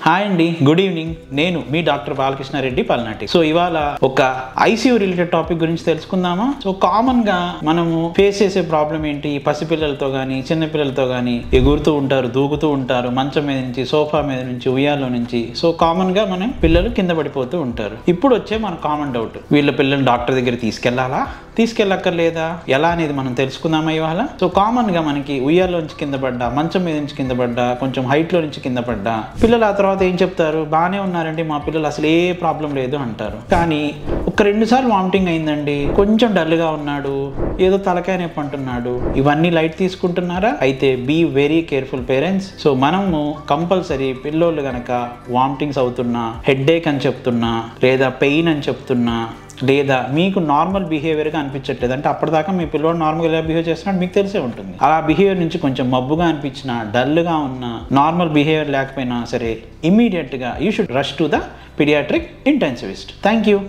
Hi అండి, good evening. నేను మీ doctor Balakrishna Reddy పల్నాటి. So ఇవాళ ఒక ఐసీయూ రిలేటెడ్ టాపిక్ గురించి తెలుసుకుందామా. సో కామన్ గా మనము ఫేస్ చేసే ప్రాబ్లం ఏంటి? పసిపిల్లలతో కానీ చిన్నపిల్లలతో కానీ ఎగురుతూ ఉంటారు, దూకుతూ ఉంటారు, మంచం మీద నుంచి, సోఫా మీద నుంచి, ఉయ్యాల్లో నుంచి. సో కామన్ గా మనం పిల్లలు కింద పడిపోతూ ఉంటారు. ఇప్పుడు వచ్చే మన కామన్ డౌట్, వీళ్ళ పిల్లల్ని డాక్టర్ దగ్గర తీసుకెళ్లాలా, తీసుకెళ్ళక్కర్లేదా, ఎలా అనేది మనం తెలుసుకుందామా ఇవాళ. సో కామన్ గా మనకి ఉయ్యాల్లో నుంచి కింద పడ్డా, మంచం మీద నుంచి కింద పడ్డా, కొంచెం హైట్ లో నుంచి కింద పడ్డా పిల్లలు ఆ తర్వాత ఏం చెప్తారు? బాగానే ఉన్నారండి, మా పిల్లలు అసలు ఏ ప్రాబ్లం లేదు అంటారు. కానీ ఒక 2 సార్లు వామిటింగ్ అయిందండి, కొంచెం డల్గా ఉన్నాడు, ఏదో తలకాయ నొప్పి అంటున్నాడు, ఇవన్నీ లైట్ తీసుకుంటున్నారా? అయితే be very careful parents. So మనము కంపల్సరీ పిల్లోళ్ళు గనక వామిటింగ్స్ అవుతున్నా, హెడ్ఏక్ అని చెప్తున్నా, లేదా పెయిన్ అని చెప్తున్నా, లేదా మీకు నార్మల్ బిహేవియర్గా అనిపించట్లేదు అంటే అప్పటిదాకా మీ పిల్లవాడు నార్మల్గా ఎలా బిహేవ్ చేస్తున్నాడు మీకు తెలిసే ఉంటుంది. అలా బిహేవియర్ నుంచి కొంచెం మబ్బుగా అనిపించినా, డల్గా ఉన్నా, నార్మల్ బిహేవియర్ లేకపోయినా సరే, ఇమీడియట్గా you should rush to the paediatric intensivist. Thank you.